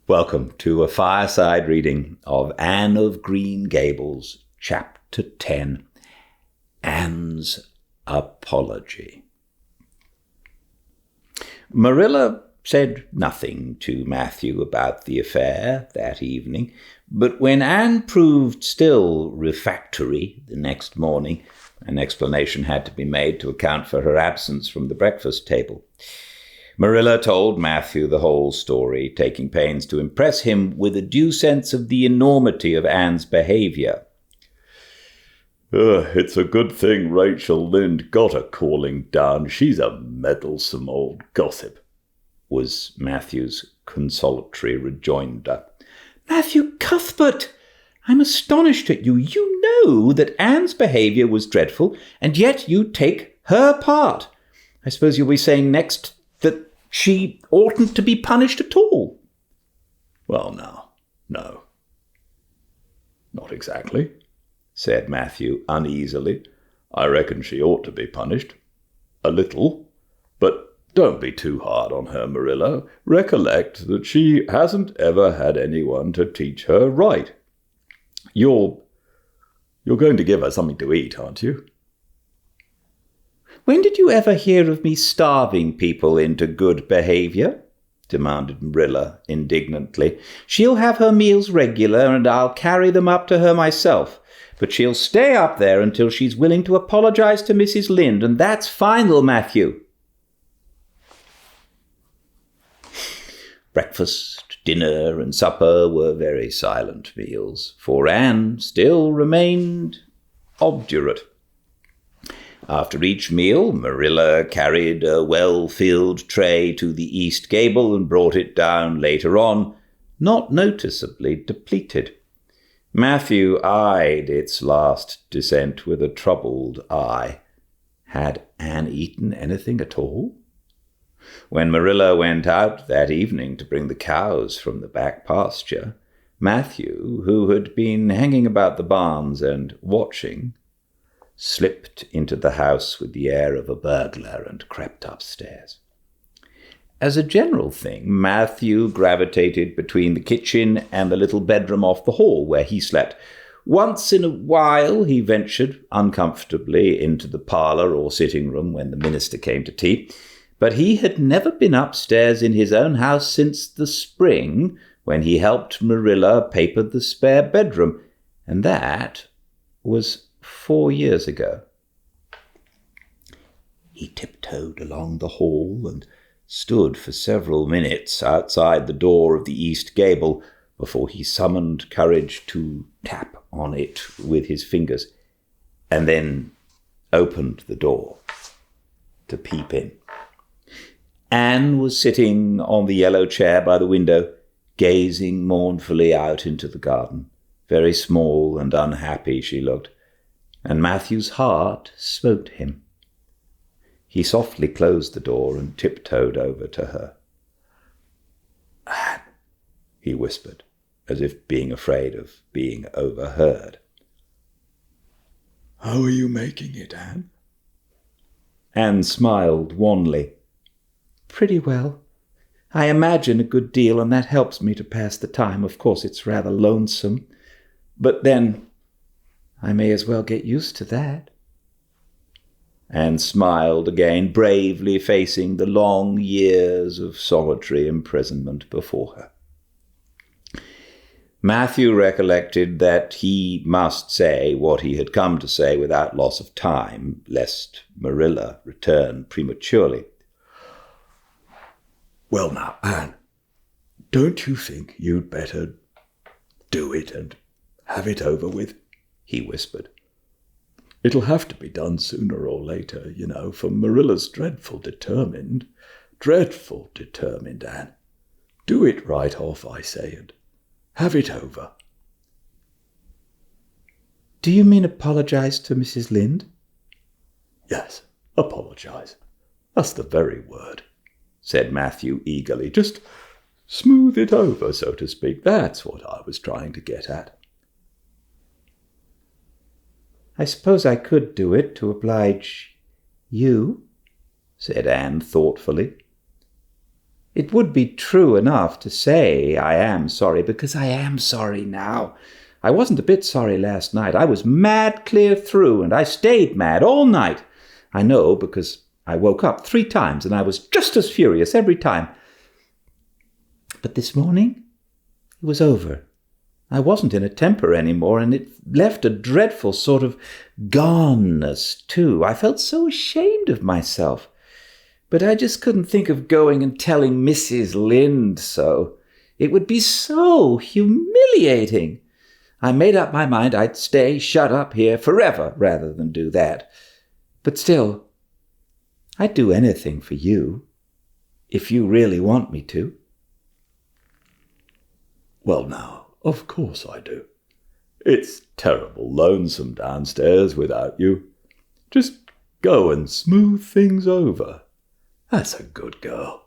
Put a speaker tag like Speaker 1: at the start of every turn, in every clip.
Speaker 1: Welcome to a fireside reading of Anne of Green Gables, Chapter 10, Anne's Apology. Marilla said nothing to Matthew about the affair that evening, but when Anne proved still refractory the next morning, an explanation had to be made to account for her absence from the breakfast table. Marilla told Matthew the whole story, taking pains to impress him with a due sense of the enormity of Anne's behavior.
Speaker 2: It's a good thing Rachel Lynde got a calling down. She's a meddlesome old gossip,
Speaker 1: was Matthew's consolatory rejoinder.
Speaker 3: Matthew Cuthbert, I'm astonished at you. You know that Anne's behavior was dreadful, and yet you take her part. I suppose you'll be saying next that she oughtn't to be punished at all.
Speaker 2: Well, no. Not exactly,
Speaker 1: said Matthew uneasily.
Speaker 2: I reckon she ought to be punished. A little. But don't be too hard on her, Marilla. Recollect that she hasn't ever had anyone to teach her right. You're going to give her something to eat, aren't you?
Speaker 3: When did you ever hear of me starving people into good behavior? Demanded Marilla indignantly. She'll have her meals regular, and I'll carry them up to her myself. But she'll stay up there until she's willing to apologize to Mrs. Lynde, and that's final, Matthew.
Speaker 1: Breakfast, dinner, and supper were very silent meals, for Anne still remained obdurate. After each meal, Marilla carried a well-filled tray to the east gable and brought it down later on, not noticeably depleted. Matthew eyed its last descent with a troubled eye. Had Anne eaten anything at all? When Marilla went out that evening to bring the cows from the back pasture, Matthew, who had been hanging about the barns and watching, slipped into the house with the air of a burglar and crept upstairs. As a general thing, Matthew gravitated between the kitchen and the little bedroom off the hall where he slept. Once in a while he ventured uncomfortably into the parlour or sitting room when the minister came to tea, but he had never been upstairs in his own house since the spring when he helped Marilla paper the spare bedroom, and that was 4 years ago. He tiptoed along the hall and stood for several minutes outside the door of the east gable before he summoned courage to tap on it with his fingers, and then opened the door to peep in. Anne was sitting on the yellow chair by the window, gazing mournfully out into the garden. Very small and unhappy she looked, and Matthew's heart smote him. He softly closed the door and tiptoed over to her. "Anne," he whispered, as if being afraid of being overheard.
Speaker 2: "How are you making it, Anne?"
Speaker 3: Anne smiled wanly. "Pretty well. I imagine a good deal, and that helps me to pass the time. Of course, it's rather lonesome, but then I may as well get used to that."
Speaker 1: Anne smiled again, bravely facing the long years of solitary imprisonment before her. Matthew recollected that he must say what he had come to say without loss of time, lest Marilla return prematurely.
Speaker 2: "Well now, Anne, don't you think you'd better do it and have it over with?" he whispered. "It'll have to be done sooner or later, for Marilla's dreadful determined, Anne. Do it right off, I say, and have it over."
Speaker 3: "Do you mean apologize to Mrs. Lynde?"
Speaker 2: "Yes, apologize. That's the very word," said Matthew eagerly. "Just smooth it over, so to speak. That's what I was trying to get at."
Speaker 3: "I suppose I could do it to oblige you," said Anne thoughtfully. It would be true enough to say I am sorry, because I am sorry now. I wasn't a bit sorry last night. I was mad clear through, and I stayed mad all night. I know, because I woke up 3 times, and I was just as furious every time. But this morning, it was over. I wasn't in a temper anymore, and it left a dreadful sort of goneness, too. I felt so ashamed of myself. But I just couldn't think of going and telling Mrs. Lynde so. It would be so humiliating. I made up my mind I'd stay shut up here forever rather than do that. But still, I'd do anything for you, if you really want me to.
Speaker 2: Well, now, of course I do. It's terrible lonesome downstairs without you. Just go and smooth things over. That's a good girl.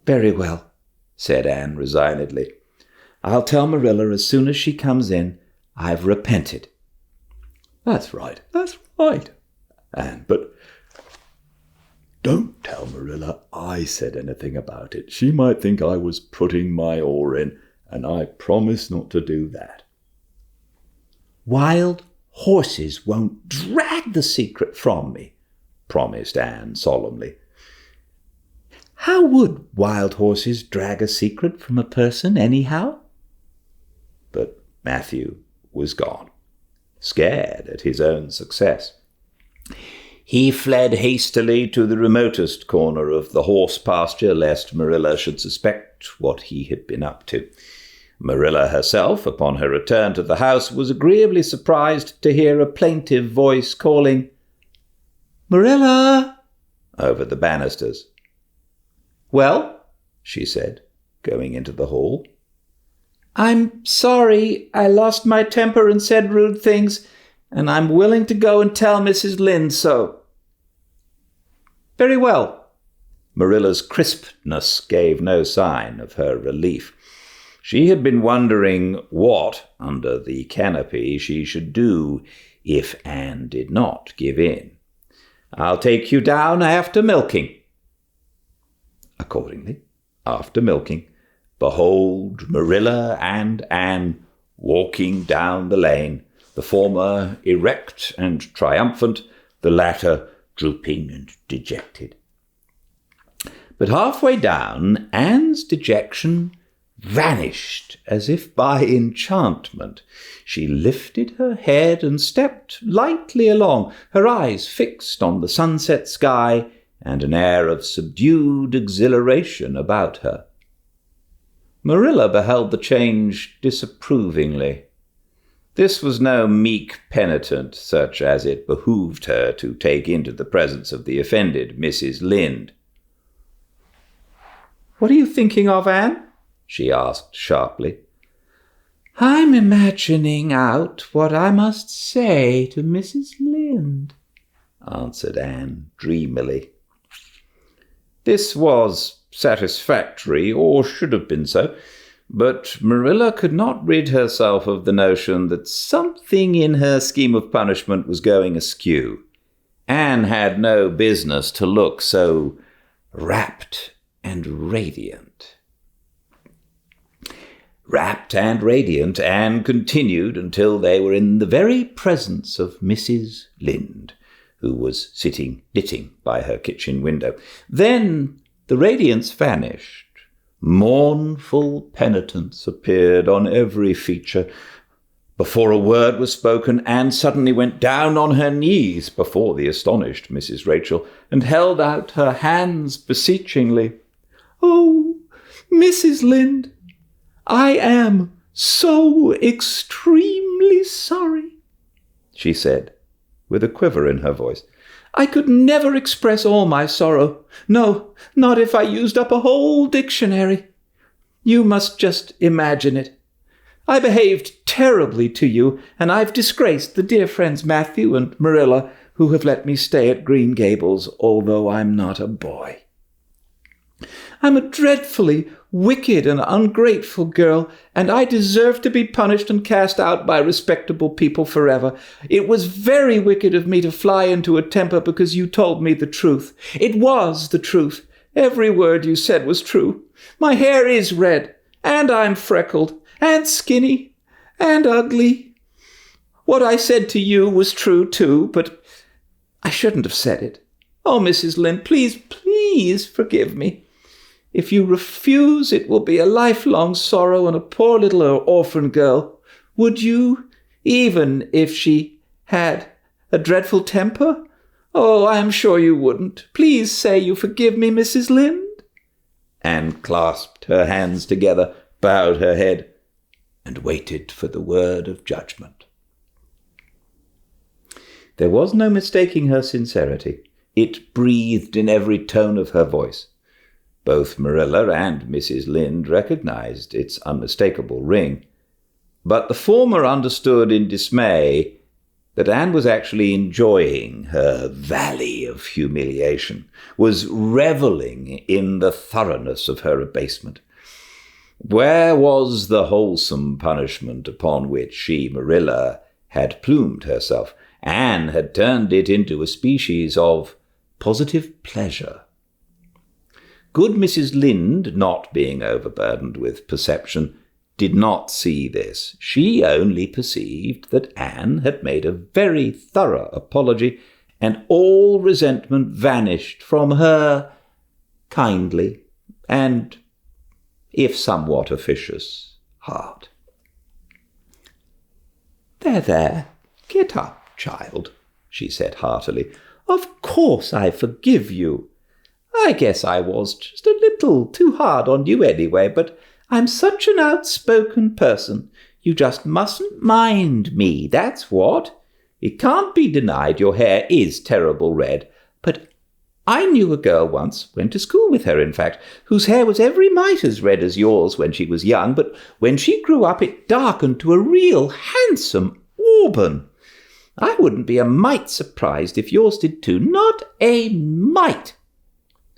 Speaker 3: Very well, said Anne resignedly. I'll tell Marilla as soon as she comes in I've repented.
Speaker 2: That's right, Anne, but don't tell Marilla I said anything about it. She might think I was putting my oar in, and I promise not to do that.
Speaker 3: Wild horses won't drag the secret from me, promised Anne solemnly. How would wild horses drag a secret from a person anyhow?
Speaker 1: But Matthew was gone, scared at his own success. He fled hastily to the remotest corner of the horse pasture, lest Marilla should suspect what he had been up to. Marilla herself, upon her return to the house, was agreeably surprised to hear a plaintive voice calling, "Marilla!" over the banisters. "Well," she said, going into the hall. "I'm sorry I lost my temper and said rude things, and I'm willing to go and tell Mrs. Lynde so." "Very well." Marilla's crispness gave no sign of her relief. She had been wondering what, under the canopy, she should do if Anne did not give in. "I'll take you down after milking." Accordingly, after milking, behold Marilla and Anne walking down the lane, the former erect and triumphant, the latter drooping and dejected. But halfway down, Anne's dejection vanished as if by enchantment. She lifted her head and stepped lightly along, her eyes fixed on the sunset sky and an air of subdued exhilaration about her. Marilla beheld the change disapprovingly. This was no meek penitent such as it behooved her to take into the presence of the offended Mrs. Lynde. "What are you thinking of, Anne?" she asked sharply. "I'm imagining out what I must say to Mrs. Lynde," answered Anne dreamily. This was satisfactory, or should have been so, but Marilla could not rid herself of the notion that something in her scheme of punishment was going askew. Anne had no business to look so rapt and radiant. Rapt and radiant, Anne continued until they were in the very presence of Mrs. Lynde, who was sitting knitting by her kitchen window. Then the radiance vanished. Mournful penitence appeared on every feature. Before a word was spoken, Anne suddenly went down on her knees before the astonished Mrs. Rachel and held out her hands beseechingly. "Oh, Mrs. Lynde, I am so extremely sorry," she said, with a quiver in her voice. "I could never express all my sorrow. No, not if I used up a whole dictionary. You must just imagine it. I behaved terribly to you, and I've disgraced the dear friends Matthew and Marilla, who have let me stay at Green Gables, although I'm not a boy. I'm a dreadfully wicked and ungrateful girl, and I deserve to be punished and cast out by respectable people forever. It was very wicked of me to fly into a temper because you told me the truth. It was the truth,
Speaker 3: Every word you said was true. My hair is red, and I'm freckled, and skinny, and ugly. What I said to you was true, too, but I shouldn't have said it. Oh, Mrs. Lynde, please forgive me. If you refuse, it will be a lifelong sorrow on a poor little orphan girl. Would you, even if she had a dreadful temper? Oh, I am sure you wouldn't. Please say you forgive me, Mrs. Lynde. Anne clasped her hands together, bowed her head, and waited for the word of judgment. There was no mistaking her sincerity. It breathed in every tone of her voice. Both Marilla and Mrs. Lynde recognized its unmistakable ring, but the former understood in dismay that Anne was actually enjoying her valley of humiliation, was reveling in the thoroughness of her abasement. Where was the wholesome punishment upon which she, Marilla, had plumed herself? Anne had turned it into a species of positive pleasure. Good Mrs. Lynde, not being overburdened with perception, did not see this. She only perceived that Anne had made a very thorough apology, and all resentment vanished from her kindly and, if somewhat officious, heart. There, get up, child, she said heartily. Of course I forgive you. I guess I was just a little too hard on you anyway, but I'm such an outspoken person. You just mustn't mind me, that's what. It can't be denied your hair is terrible red, but I knew a girl once, went to school with her in fact, whose hair was every mite as red as yours when she was young, but when she grew up it darkened to a real handsome auburn. I wouldn't be a mite surprised if yours did too, not a mite.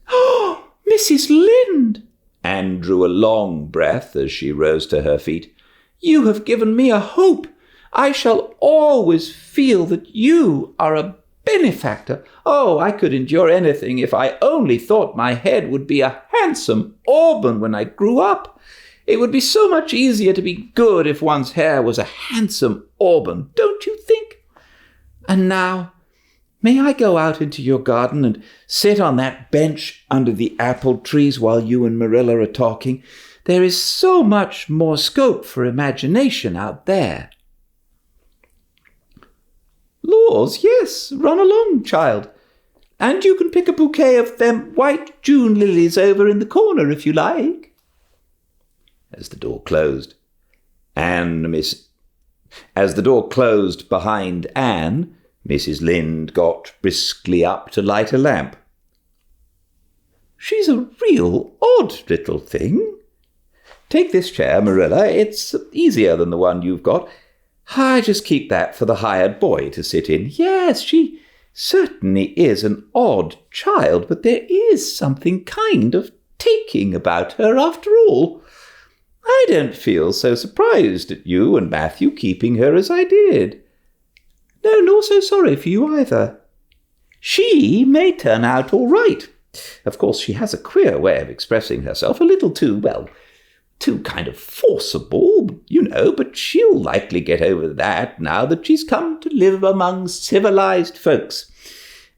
Speaker 3: Oh, Mrs. Lynde! Anne drew a long breath as she rose to her feet. You have given me a hope. I shall always feel that you are a benefactor. Oh, I could endure anything if I only thought my head would be a handsome auburn when I grew up. It would be so much easier to be good if one's hair was a handsome auburn, don't you think? And now, may I go out into your garden and sit on that bench under the apple trees while you and Marilla are talking? There is so much more scope for imagination out there. Laws, yes, run along, child. And you can pick a bouquet of them white June lilies over in the corner if you like. As the door closed, behind Anne, Mrs. Lynde got briskly up to light a lamp. She's a real odd little thing. Take this chair, Marilla. It's easier than the one you've got. I just keep that for the hired boy to sit in. Yes, she certainly is an odd child, but there is something kind of taking about her after all. I don't feel so surprised at you and Matthew keeping her as I did. No, nor so sorry for you either. She may turn out all right. Of course, she has a queer way of expressing herself, a little too kind of forcible, you know, but she'll likely get over that now that she's come to live among civilized folks.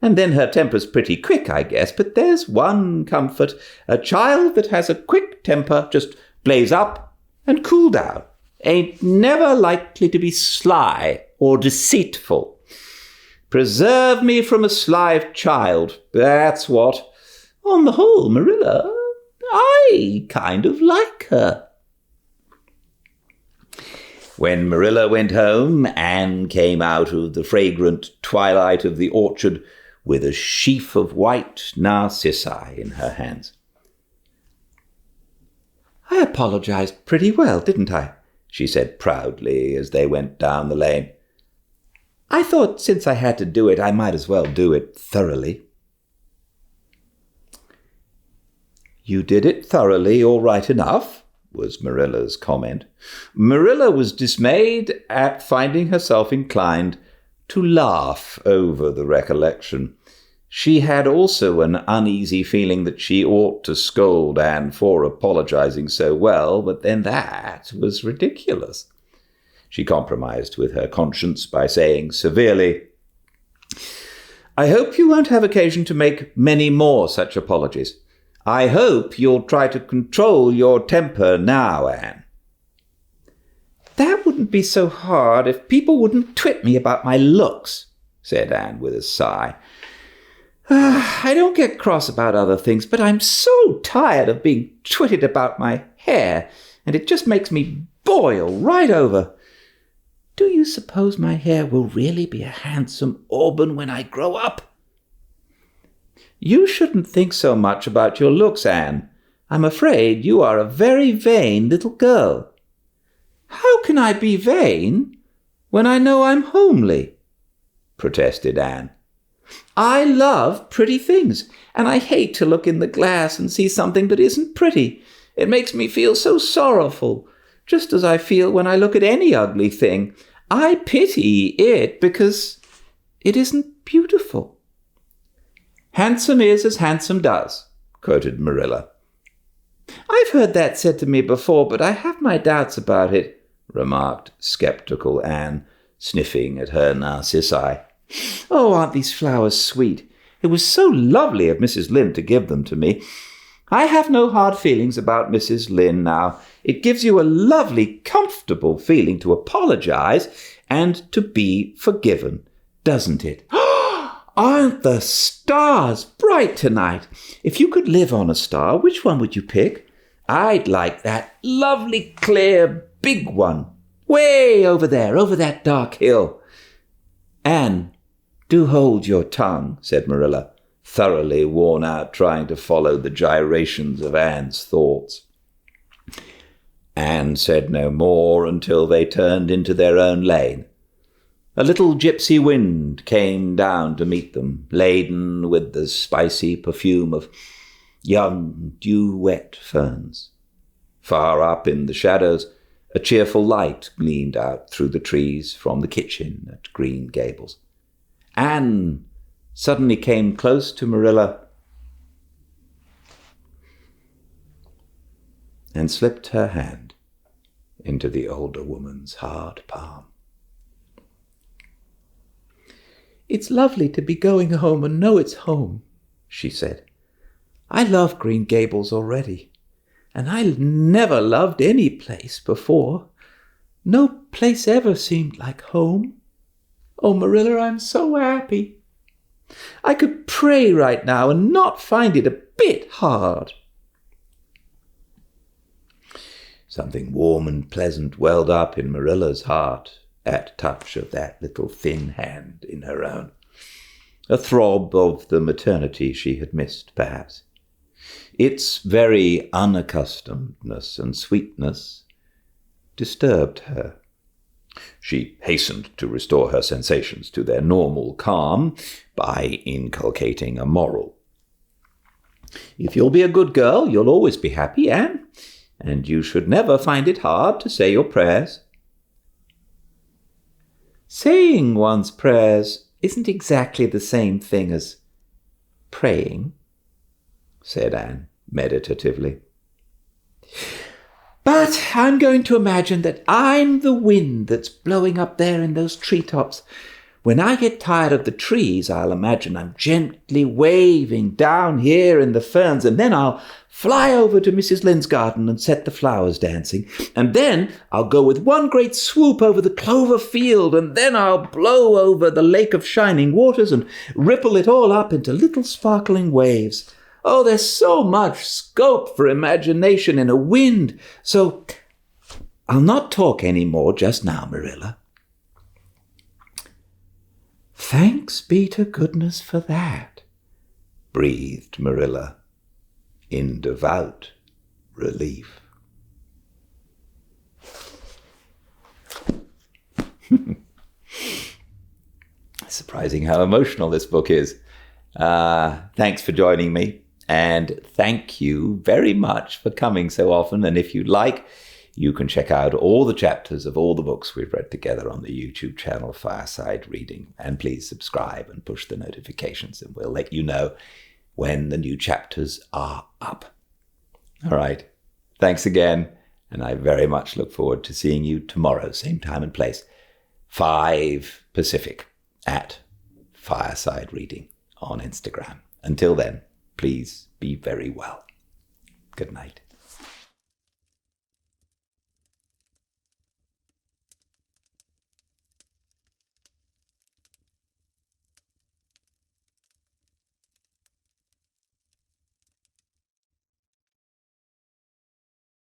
Speaker 3: And then her temper's pretty quick, I guess, but there's one comfort. A child that has a quick temper just blaze up and cool down. Ain't never likely to be sly or deceitful. Preserve me from a sly child, that's what. On the whole, Marilla, I kind of like her. When Marilla went home, Anne came out of the fragrant twilight of the orchard with a sheaf of white narcissi in her hands. I apologized pretty well, didn't I? She said proudly as they went down the lane. I thought since I had to do it, I might as well do it thoroughly. You did it thoroughly, all right enough, was Marilla's comment. Marilla was dismayed at finding herself inclined to laugh over the recollection. She had also an uneasy feeling that she ought to scold Anne for apologizing so well, but then that was ridiculous. She compromised with her conscience by saying severely, "I hope you won't have occasion to make many more such apologies. I hope you'll try to control your temper now, Anne." "That wouldn't be so hard if people wouldn't twit me about my looks," said Anne with a sigh. "I don't get cross about other things, but I'm so tired of being twitted about my hair, and it just makes me boil right over. Do you suppose my hair will really be a handsome auburn when I grow up?" "You shouldn't think so much about your looks, Anne. I'm afraid you are a very vain little girl." "How can I be vain when I know I'm homely?" protested Anne. "I love pretty things, and I hate to look in the glass and see something that isn't pretty. It makes me feel so sorrowful, just as I feel when I look at any ugly thing. I pity it because it isn't beautiful." "Handsome is as handsome does," quoted Marilla. "I've heard that said to me before, but I have my doubts about it," remarked skeptical Anne, sniffing at her narcissi. "Oh, aren't these flowers sweet? It was so lovely of Mrs. Lynde to give them to me. I have no hard feelings about Mrs. Lynde now. It gives you a lovely, comfortable feeling to apologize and to be forgiven, doesn't it? Aren't the stars bright tonight? If you could live on a star, which one would you pick? I'd like that lovely, clear, big one, way over there, over that dark hill." "Anne, do hold your tongue," said Marilla, thoroughly worn out trying to follow the gyrations of Anne's thoughts. Anne said no more until they turned into their own lane. A little gypsy wind came down to meet them, laden with the spicy perfume of young, dew-wet ferns. Far up in the shadows, a cheerful light gleamed out through the trees from the kitchen at Green Gables. Anne suddenly came close to Marilla and slipped her hand into the older woman's hard palm. "It's lovely to be going home and know it's home," she said. "I love Green Gables already, and I never loved any place before. No place ever seemed like home. Oh, Marilla, I'm so happy. I could pray right now and not find it a bit hard." Something warm and pleasant welled up in Marilla's heart at touch of that little thin hand in her own. A throb of the maternity she had missed, perhaps. Its very unaccustomedness and sweetness disturbed her. She hastened to restore her sensations to their normal calm by inculcating a moral. "If you'll be a good girl, you'll always be happy, Anne, and you should never find it hard to say your prayers." "Saying one's prayers isn't exactly the same thing as praying," said Anne meditatively. "But I'm going to imagine that I'm the wind that's blowing up there in those treetops. When I get tired of the trees, I'll imagine I'm gently waving down here in the ferns, and then I'll fly over to Mrs. Lynde's garden and set the flowers dancing. And then I'll go with one great swoop over the clover field, and then I'll blow over the lake of shining waters and ripple it all up into little sparkling waves. Oh, there's so much scope for imagination in a wind. So I'll not talk any more just now, Marilla." "Thanks be to goodness for that," breathed Marilla in devout relief. Surprising how emotional this book is. Thanks for joining me, and thank you very much for coming so often. And if you'd like, You can check out all the chapters of all the books we've read together on the YouTube channel Fireside Reading. And please subscribe and push the notifications, and we'll let you know when the new chapters are up. All right. Thanks again. And I very much look forward to seeing you tomorrow, same time and place, 5 Pacific, at Fireside Reading on Instagram. Until then, please be very well. Good night.